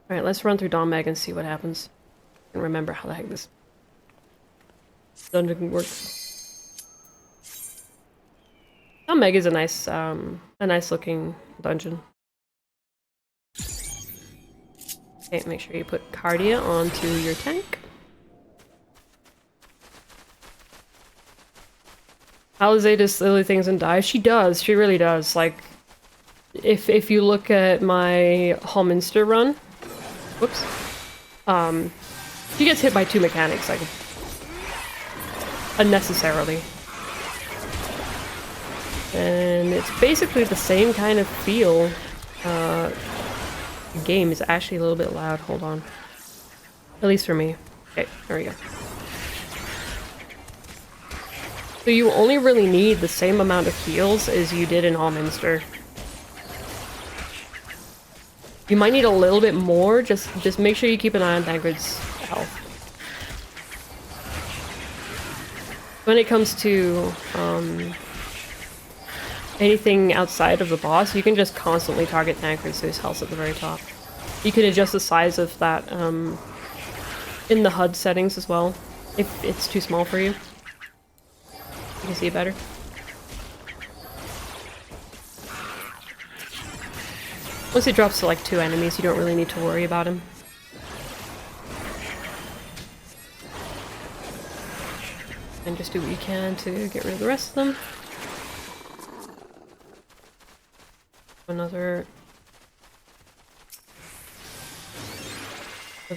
Alright, let's run through Dohn Mheg and see what happens. And remember how the heck this dungeon works. Dohn Mheg is a nice looking dungeon. Okay, make sure you put Cardia onto your tank. Alizé does silly things and dies. She does. She really does. Like, if you look at my Hallminster run, whoops, she gets hit by 2 mechanics, like, unnecessarily. And it's basically the same kind of feel. The game is actually a little bit loud. Hold on. At least for me. Okay, there we go. So you only really need the same amount of heals as you did in Hallminster. You might need a little bit more, just make sure you keep an eye on Thancred's health. When it comes to anything outside of the boss, you can just constantly target Thancred so his health's at the very top. You can adjust the size of that in the HUD settings as well, if it's too small for you. You can see it better. Once it drops to like 2 enemies, you don't really need to worry about him. And just do what you can to get rid of the rest of them. Another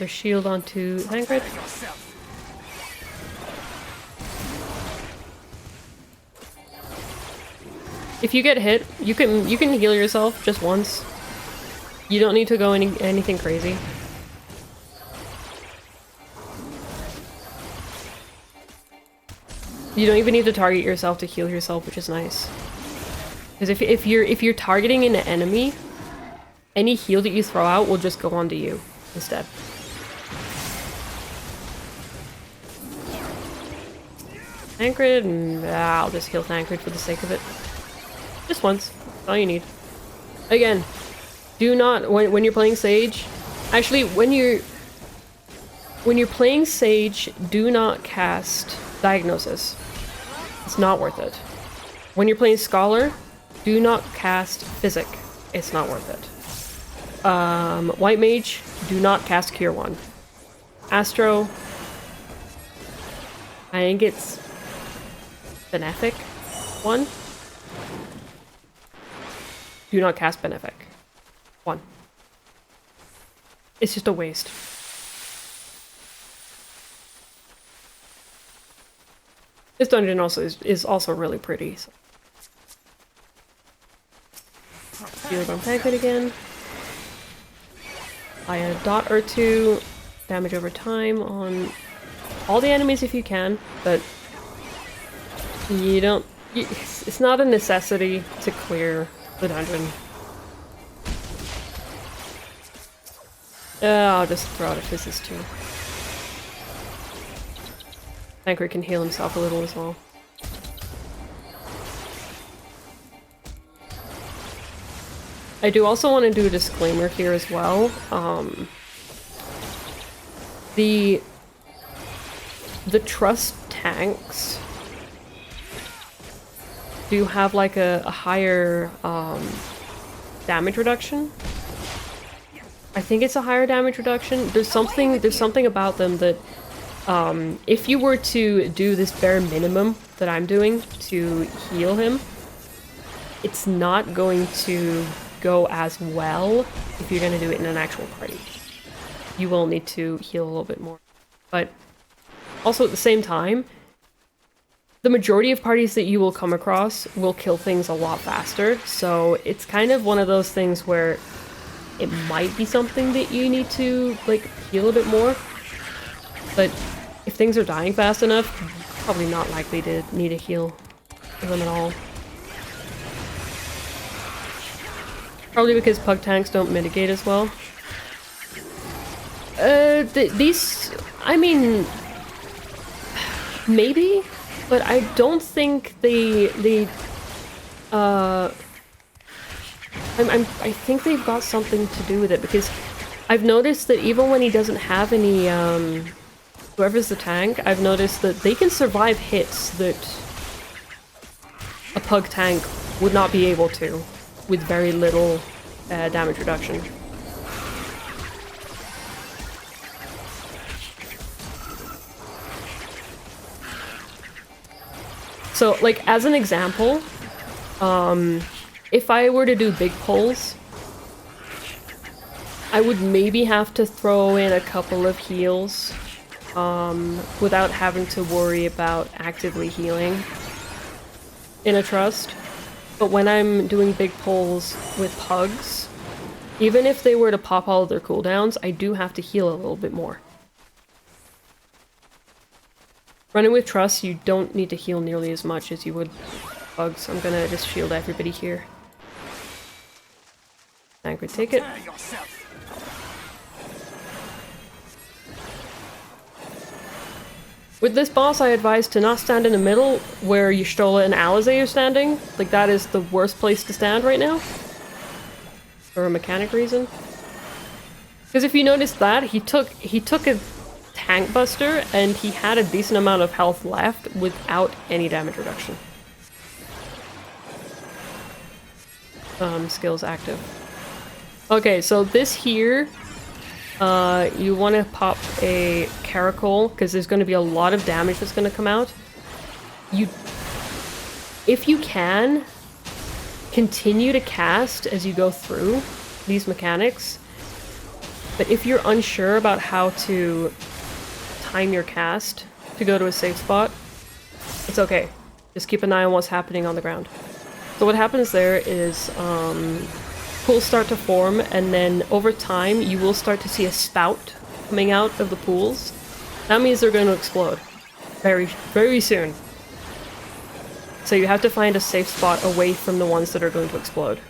shield onto Thancred. If you get hit, you can heal yourself just once. You don't need to go anything crazy. You don't even need to target yourself to heal yourself, which is nice. Because if you're targeting an enemy, any heal that you throw out will just go onto you instead. Thancred, and I'll just heal Thancred for the sake of it. Just once. That's all you need. Again, do not when you're playing Sage. Actually, when you're playing Sage, do not cast Diagnosis. It's not worth it. When you're playing Scholar, do not cast Physic. It's not worth it. White Mage, do not cast Cure 1. Astro, I think it's Benefic 1. Do not cast Benefic 1. It's just a waste. This dungeon also is also really pretty. So. Shield on Thancred again. I a dot or 2 damage over time on all the enemies if you can, but you don't. It's not a necessity to clear the dungeon. I'll just throw out a Physis too. Thancred can heal himself a little as well. I do also want to do a disclaimer here as well. The trust tanks do have like a higher damage reduction. I think it's a higher damage reduction. There's something about them that if you were to do this bare minimum that I'm doing to heal him, it's not going to go as well if you're going to do it in an actual party. You will need to heal a little bit more. But also at the same time, the majority of parties that you will come across will kill things a lot faster, so it's kind of one of those things where it might be something that you need to, like, heal a bit more. But if things are dying fast enough, probably not likely to need a heal them at all. Probably because pug tanks don't mitigate as well. These, I mean, maybe, but I don't think I think they've got something to do with it, because I've noticed that even when he doesn't have any, whoever's the tank, I've noticed that they can survive hits that a pug tank would not be able to, with very little damage reduction. So, like, as an example, if I were to do big pulls, I would maybe have to throw in a couple of heals without having to worry about actively healing in a trust. But when I'm doing big pulls with pugs, even if they were to pop all of their cooldowns, I do have to heal a little bit more. Running with trust, you don't need to heal nearly as much as you would pugs. I'm gonna just shield everybody here. Tancred, take it. With this boss, I advise to not stand in the middle where Y'shtola and Alizé are standing. Like, that is the worst place to stand right now. For a mechanic reason. Because if you notice that, he took a tank buster and he had a decent amount of health left without any damage reduction. Skills active. Okay, so this here, you want to pop a Caracal, because there's going to be a lot of damage that's going to come out. If you can, continue to cast as you go through these mechanics, but if you're unsure about how to time your cast to go to a safe spot, it's okay. Just keep an eye on what's happening on the ground. So what happens there is, pools start to form, and then over time you will start to see a spout coming out of the pools. That means they're going to explode very, very soon. So you have to find a safe spot away from the ones that are going to explode.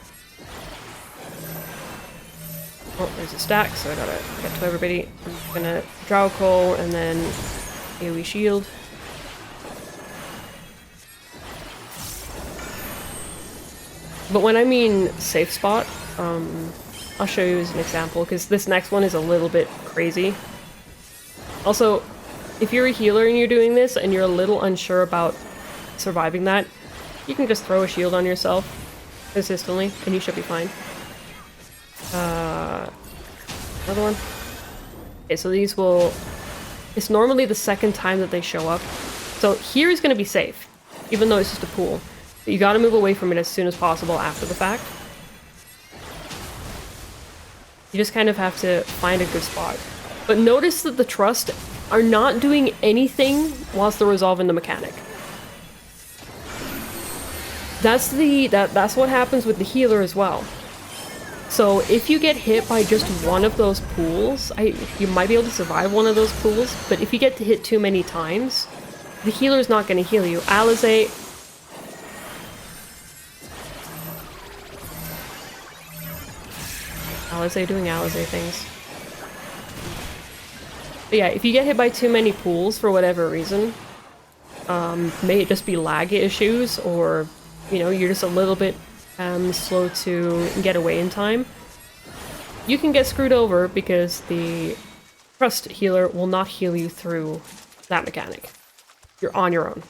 Oh, there's a stack, so I gotta get to everybody. I'm gonna Drowcole and then AoE shield. But when I mean safe spot, I'll show you as an example, because this next one is a little bit crazy. Also, if you're a healer and you're doing this and you're a little unsure about surviving that, you can just throw a shield on yourself consistently and you should be fine. Another one. Okay, so these will... It's normally the second time that they show up. So here is going to be safe, even though it's just a pool. But you gotta move away from it as soon as possible after the fact. You just kind of have to find a good spot. But notice that the Trust are not doing anything whilst they're resolving the mechanic. That's what happens with the healer as well. So if you get hit by just one of those pools, you might be able to survive one of those pools, but if you get hit too many times, the healer's not going to heal you. Alizé... Alizé doing Alizé things. But yeah, if you get hit by too many pools for whatever reason, may it just be lag issues, or, you know, you're just a little bit slow to get away in time, you can get screwed over because the Trust healer will not heal you through that mechanic. You're on your own.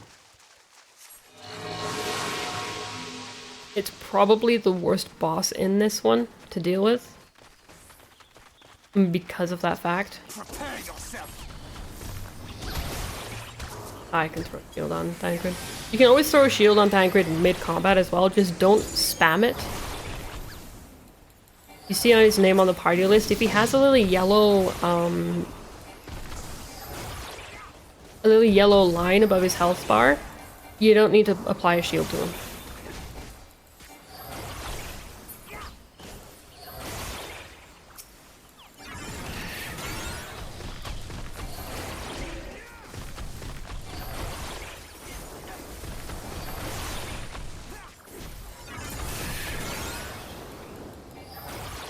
It's probably the worst boss in this one to deal with because of that fact. I can throw a shield on Tancred. You can always throw a shield on Tancred mid-combat as well, just don't spam it. You see on his name on the party list, if he has a little yellow line above his health bar, you don't need to apply a shield to him.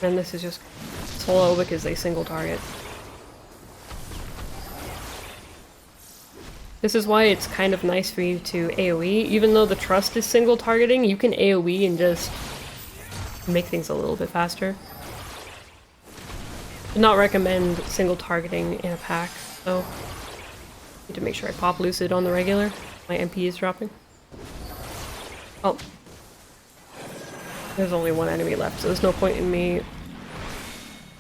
And this is just solo because they single target. This is why it's kind of nice for you to AoE. Even though the Trust is single targeting, you can AoE and just make things a little bit faster. Do not recommend single targeting in a pack, so need to make sure I pop Lucid on the regular. My MP is dropping. Oh. There's only one enemy left, so there's no point in me...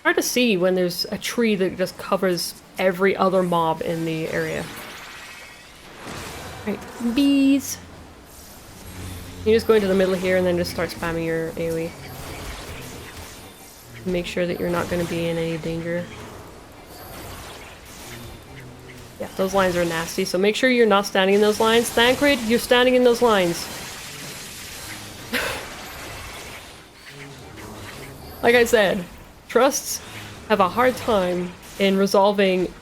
Hard to see when there's a tree that just covers every other mob in the area. Right, bees! You just go into the middle here and then just start spamming your AoE. Make sure that you're not going to be in any danger. Yeah, those lines are nasty, so make sure you're not standing in those lines. Thancred, you're standing in those lines. Like I said, trusts have a hard time in resolving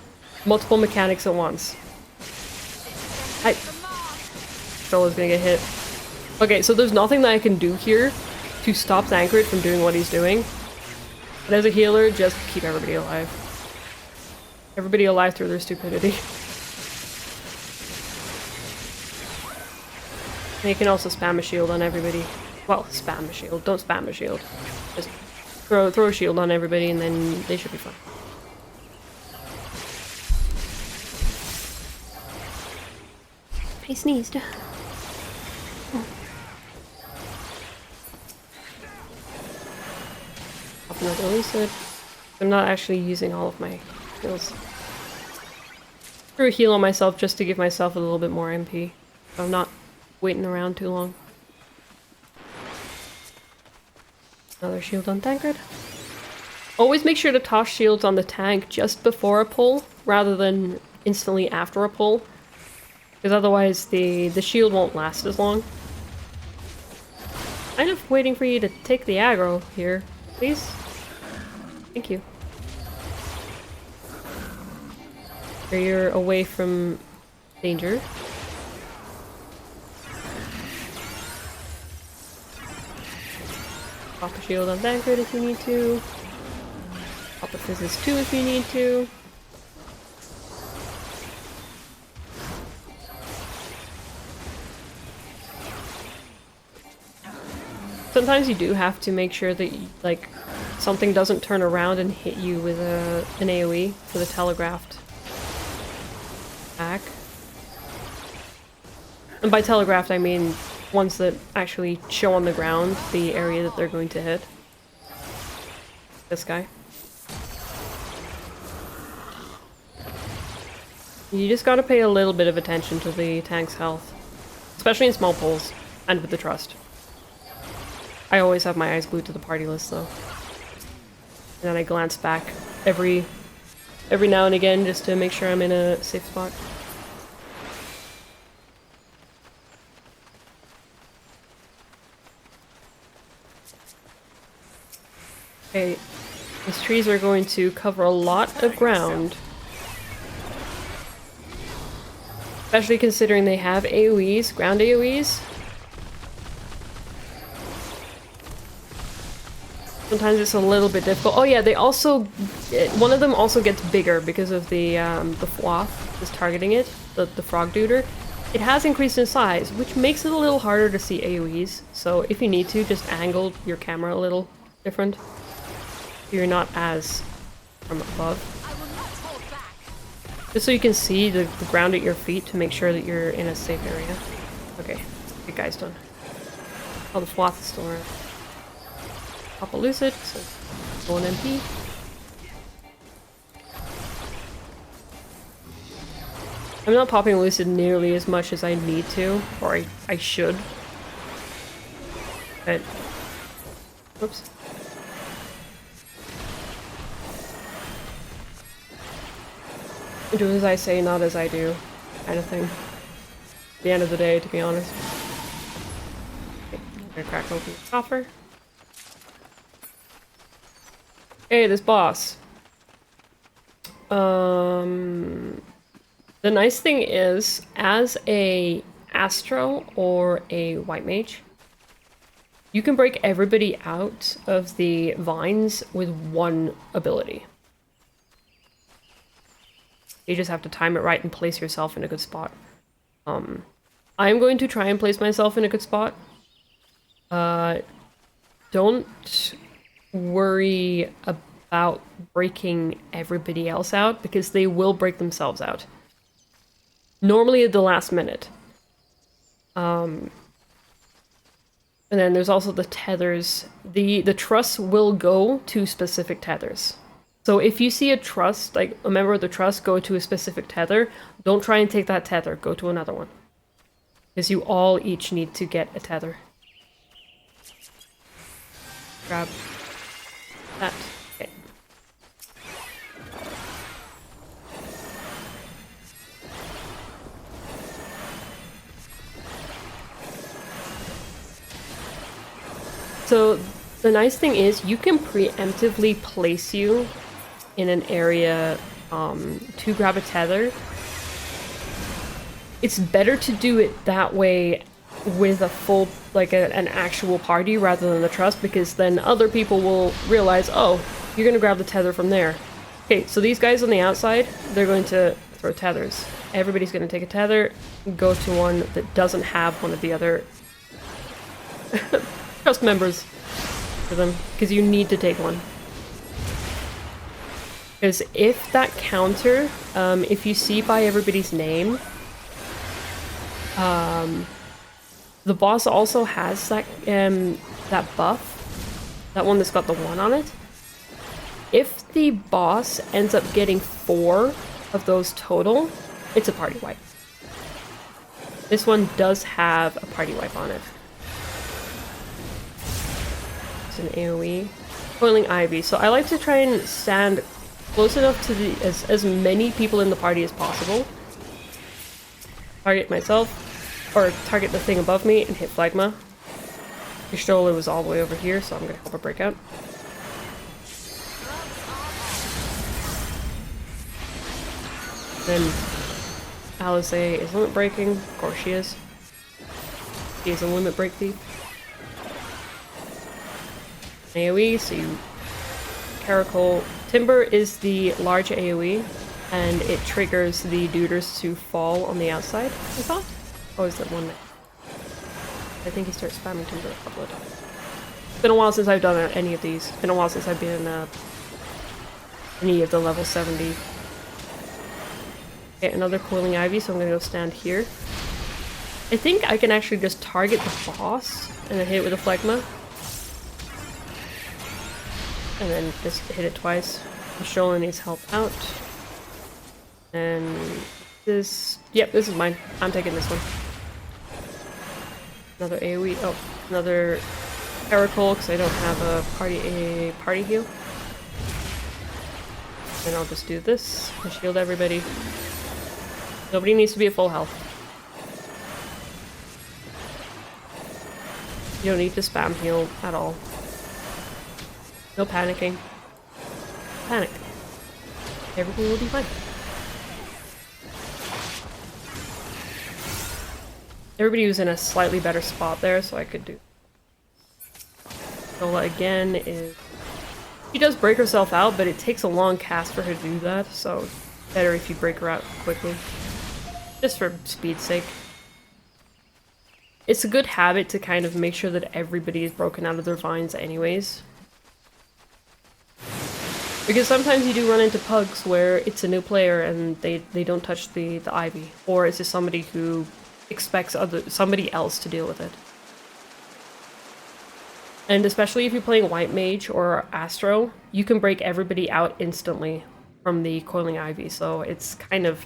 multiple mechanics at once. Fella's gonna get hit. Okay, so there's nothing that I can do here to stop Thancred from doing what he's doing. But as a healer, just keep everybody alive. Everybody alive through their stupidity. And you can also spam a shield on everybody. Well, spam a shield. Don't spam a shield. Just throw a shield on everybody and then they should be fine. I sneezed. Another Lucid. I'm not actually using all of my heals. Threw a heal on myself just to give myself a little bit more MP. So I'm not waiting around too long. Another shield on Thancred. Always make sure to toss shields on the tank just before a pull, rather than instantly after a pull. Because otherwise the shield won't last as long. Kind of waiting for you to take the aggro here, please. Thank you. So you're away from danger. Pop a shield on Thancred if you need to. Pop a Physis too if you need to. Sometimes you do have to make sure that like something doesn't turn around and hit you with an AoE for the telegraphed attack. And by telegraphed I mean ones that actually show on the ground the area that they're going to hit. This guy. You just gotta pay a little bit of attention to the tank's health. Especially in small pulls, and with the trust. I always have my eyes glued to the party list though. And then I glance back every now and again just to make sure I'm in a safe spot. Okay, these trees are going to cover a lot of ground. Especially considering they have AoEs, ground AoEs. Sometimes it's a little bit difficult. Oh yeah, they also... one of them also gets bigger because of the Floth is targeting it, the frog duder. It has increased in size, which makes it a little harder to see AoEs. So if you need to, just angle your camera a little different. So you're not as from above. Just so you can see the ground at your feet to make sure that you're in a safe area. Okay, the guy's done. Oh, the Floth is still around. Pop a Lucid, so go an MP. I'm not popping Lucid nearly as much as I need to, or I should. But, whoops. Do as I say, not as I do, kind of thing. At the end of the day, to be honest. Okay, I'm gonna crack open the coffer. Hey, this boss. The nice thing is, as a Astro or a White Mage, you can break everybody out of the vines with one ability. You just have to time it right and place yourself in a good spot. I'm going to try and place myself in a good spot. Don't worry about breaking everybody else out, because they will break themselves out. Normally at the last minute. And then there's also the tethers. The truss will go to specific tethers. So if you see a truss, like a member of the truss go to a specific tether, don't try and take that tether, go to another one. Because you all each need to get a tether. Grab that. Okay. So the nice thing is you can preemptively place you in an area to grab a tether. It's better to do it that way with a full, like an actual party rather than the trust, because then other people will realize, oh, you're gonna grab the tether from there. Okay, so these guys on the outside, they're going to throw tethers. Everybody's gonna take a tether, go to one that doesn't have one of the other trust members for them, because you need to take one. Because if that counter, if you see by everybody's name, the boss also has that that buff, that one that's got the 1 on it. If the boss ends up getting 4 of those total, it's a party wipe. This one does have a party wipe on it. It's an AoE. Coiling Ivy. So I like to try and stand close enough to the as many people in the party as possible. Target myself. Or target the thing above me and hit Phlegma. Pistola was all the way over here, so I'm gonna help her break out. Then Alice is limit breaking. Of course she is. She is a limit break thief. AoE, so you Caracal. Timber is the large AoE, and it triggers the duders to fall on the outside, I thought. Oh, is that one that... I think he starts spamming Timber a couple of times. It's been a while since I've done any of these. It's been a while since I've been in any of the level 70. Okay, another Coiling Ivy, so I'm gonna go stand here. I think I can actually just target the boss and then hit it with a Phlegma. And then just hit it twice. Pistola needs help out. And this... Yep, this is mine. I'm taking this one. Another AoE. Oh, another Caracal, because I don't have a party heal. And I'll just do this and shield everybody. Nobody needs to be at full health. You don't need to spam heal at all. No panicking. Panic. Everything will be fine. Everybody was in a slightly better spot there, so I could do... Nola again is... She does break herself out, but it takes a long cast for her to do that, so better if you break her out quickly. Just for speed's sake. It's a good habit to kind of make sure that everybody is broken out of their vines anyways. Because sometimes you do run into pugs where it's a new player and they don't touch the Ivy. Or it's just somebody who expects somebody else to deal with it. And especially if you're playing White Mage or Astro, you can break everybody out instantly from the Coiling Ivy, so it's kind of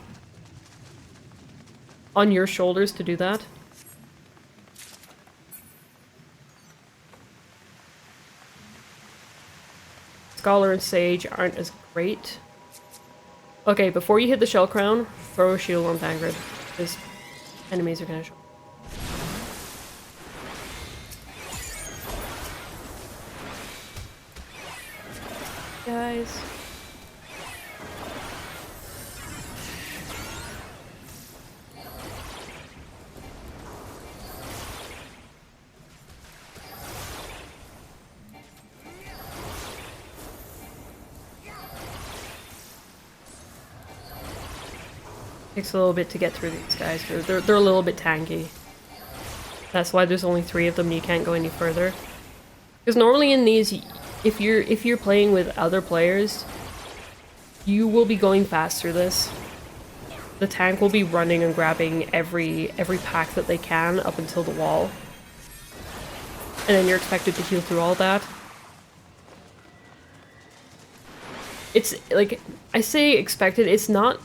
on your shoulders to do that. Scholar and Sage aren't as great. Okay, before you hit the Shell Crown, throw a shield on Thangrid, because enemies are gonna show. Guys. Takes a little bit to get through these guys. They're a little bit tanky. That's why there's only 3 of them and you can't go any further. Because normally in these, if you're playing with other players, you will be going fast through this. The tank will be running and grabbing every pack that they can up until the wall. And then you're expected to heal through all that. It's like, I say expected, it's not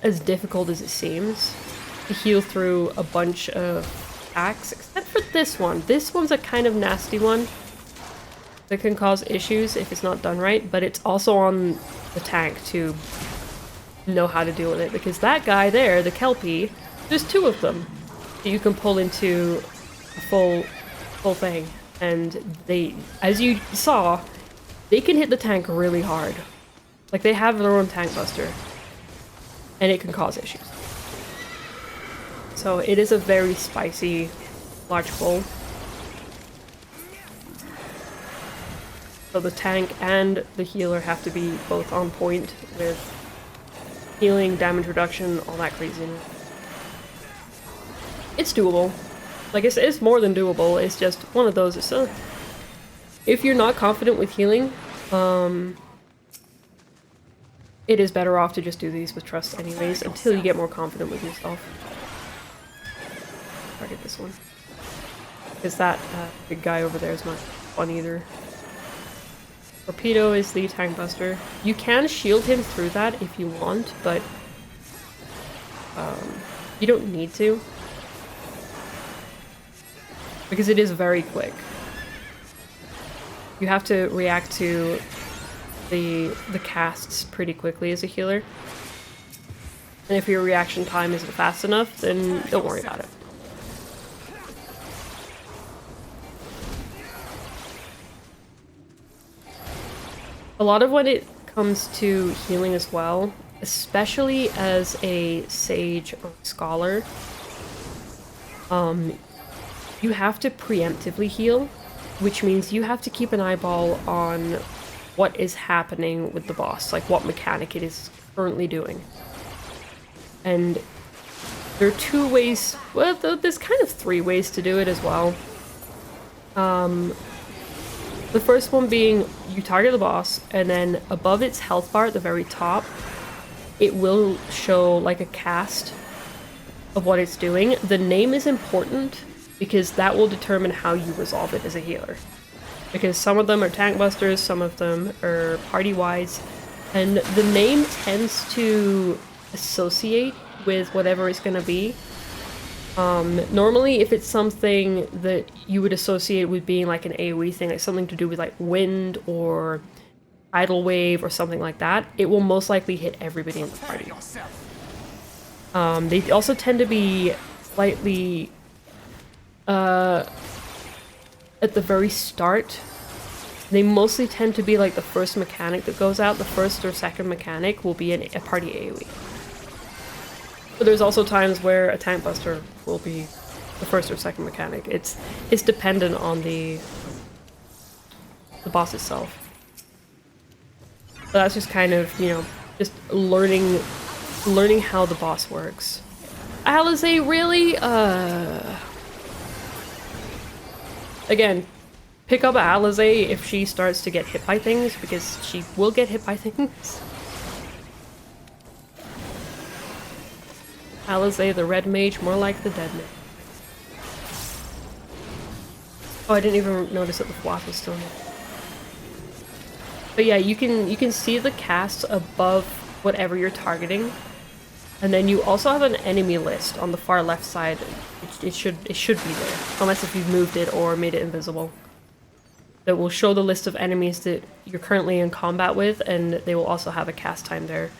as difficult as it seems to heal through a bunch of packs, except for this one. This one's a kind of nasty one that can cause issues if it's not done right, but it's also on the tank to know how to deal with it, because that guy there, the Kelpie, there's two of them that you can pull into a full thing, and they, as you saw, they can hit the tank really hard. Like, they have their own tank buster, and it can cause issues. So it is a very spicy large bull. So the tank and the healer have to be both on point with healing, damage reduction, all that craziness. It's doable. Like, it's more than doable, it's just one of those. So if you're not confident with healing, it is better off to just do these with trust anyways, until you get more confident with yourself. Target this one. Because that big guy over there is not fun either. Torpedo is the tank buster. You can shield him through that if you want, but you don't need to. Because it is very quick. You have to react to the casts pretty quickly as a healer. And if your reaction time isn't fast enough, then don't worry about it. A lot of when it comes to healing as well, especially as a sage or scholar, you have to preemptively heal, which means you have to keep an eyeball on what is happening with the boss, like what mechanic it is currently doing. And there are two ways, well, there's kind of three ways to do it as well. The first one being you target the boss, and then above its health bar at the very top, it will show like a cast of what it's doing. The name is important because that will determine how you resolve it as a healer. Because some of them are tank busters, some of them are party-wise, and the name tends to associate with whatever it's going to be. Normally, if it's something that you would associate with being like an AoE thing, like something to do with like wind or tidal wave or something like that, it will most likely hit everybody in the party. They also tend to be slightly at the very start. They mostly tend to be like the first mechanic that goes out. The first or second mechanic will be a party AoE. But there's also times where a tank buster will be the first or second mechanic. It's dependent on the boss itself. But that's just kind of, you know, just learning how the boss works. Alizé, really? Again, pick up Alizé if she starts to get hit by things, because she will get hit by things. Alizé, the red mage, more like the dead mage. Oh, I didn't even notice that the flop was still there. But yeah, you can see the casts above whatever you're targeting, and then you also have an enemy list on the far left side. It should be there, unless if you've moved it or made it invisible. That will show the list of enemies that you're currently in combat with, and they will also have a cast time there.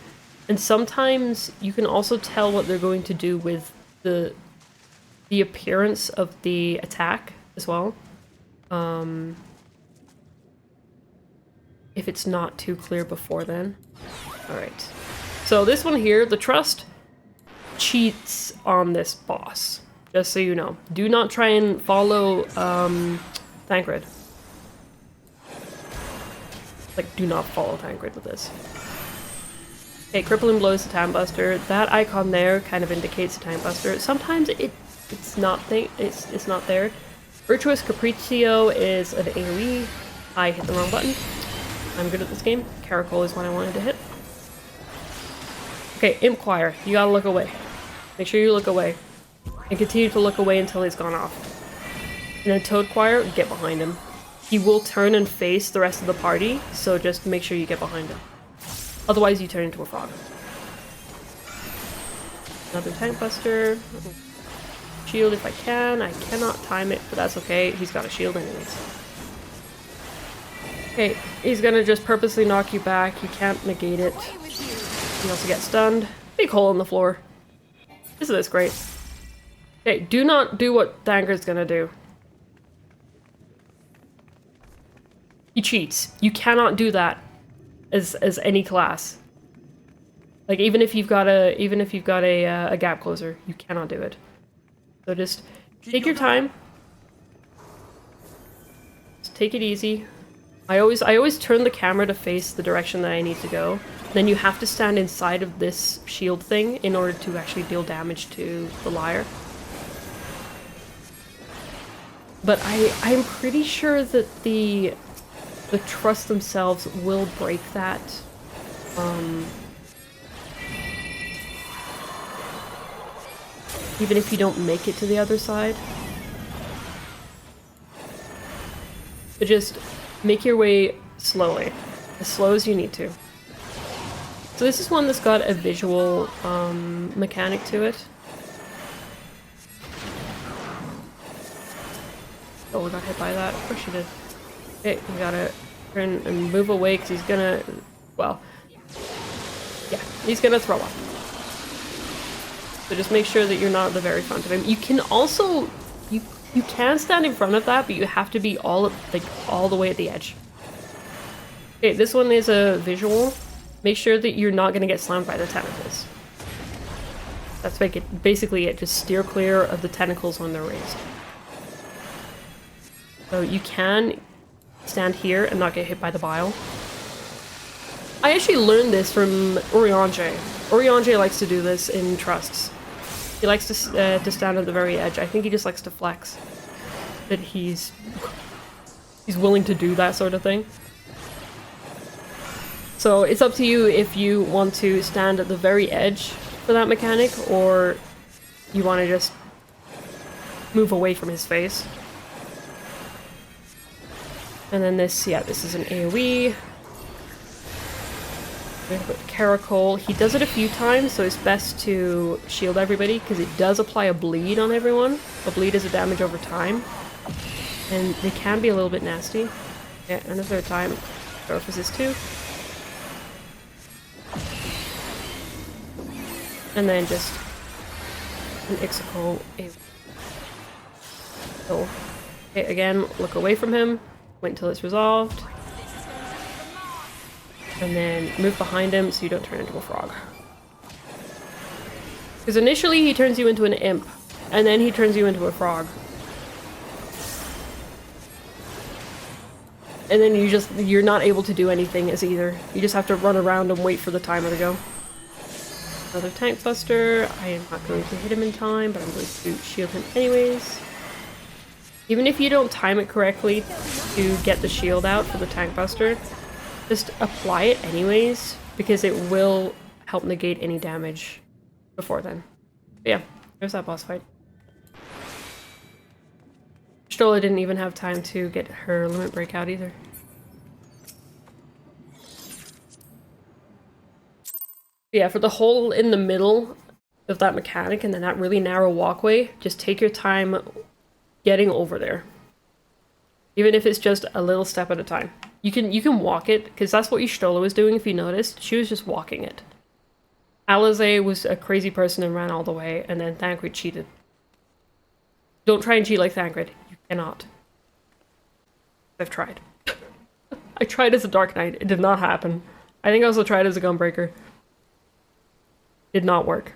And sometimes you can also tell what they're going to do with the appearance of the attack as well. If it's not too clear before then. Alright. So this one here, the Trust, cheats on this boss. Just so you know. Do not try and follow Thancred. Like, do not follow Thancred with this. Okay, Crippling Blow is a Time Buster. That icon there kind of indicates a Time Buster. Sometimes it's not there. Virtuous Capriccio is an AoE. I hit the wrong button. I'm good at this game. Caracol is what I wanted to hit. Okay, Imp Choir, you gotta look away. Make sure you look away. And continue to look away until he's gone off. And then Toad Choir, get behind him. He will turn and face the rest of the party, so just make sure you get behind him. Otherwise you turn into a frog. Another Tank Buster. Shield if I can. I cannot time it, but that's okay. He's got a shield anyways. Okay, he's gonna just purposely knock you back. You can't negate it. You also get stunned. Big hole in the floor. Isn't this great? Okay, do not do what Thancred's gonna do. He cheats. You cannot do that as any class. Like even if you've got a gap closer, you cannot do it. So just take your time. Just take it easy. I always turn the camera to face the direction that I need to go. Then you have to stand inside of this shield thing in order to actually deal damage to the Liar. But I'm pretty sure that the trusts themselves will break that. Even if you don't make it to the other side. But just make your way slowly. As slow as you need to. So this is one that's got a visual mechanic to it. Oh, we got hit by that. Of course you did. Okay, you gotta turn and move away because he's gonna... Well... Yeah, he's gonna throw up. So just make sure that you're not at the very front of him. You can also... You can stand in front of that, but you have to be all the way at the edge. Okay, this one is a visual. Make sure that you're not gonna get slammed by the tentacles. That's basically it. Just steer clear of the tentacles when they're raised. So you can stand here and not get hit by the bile. I actually learned this from Urianger. Urianger likes to do this in trusts. He likes to stand at the very edge. I think he just likes to flex. That he's willing to do that sort of thing. So it's up to you if you want to stand at the very edge for that mechanic, or you want to just move away from his face. And then this, yeah, this is an AoE. Caracol, he does it a few times, so it's best to shield everybody, because it does apply a bleed on everyone. A bleed is a damage over time. And they can be a little bit nasty. Yeah, and a third time. Surface is 2. And then just an Ixoco AoE. So, okay, again, look away from him. Wait until it's resolved. And then move behind him so you don't turn into a frog. Because initially he turns you into an imp, and then he turns you into a frog. And then you're not able to do anything as either. You just have to run around and wait for the timer to go. Another Tank Buster. I am not going to hit him in time, but I'm going to shield him anyways. Even if you don't time it correctly to get the shield out for the Tank Buster, just apply it anyways, because it will help negate any damage before then. But yeah, there's that boss fight. Stola didn't even have time to get her limit break out either. Yeah, for the hole in the middle of that mechanic and then that really narrow walkway, just take your time getting over there. Even if it's just a little step at a time. You can walk it, because that's what Y'shtola was doing, if you noticed. She was just walking it. Alize was a crazy person and ran all the way, and then Thancred cheated. Don't try and cheat like Thancred. You cannot. I've tried. I tried as a Dark Knight. It did not happen. I think I also tried as a Gunbreaker. Did not work.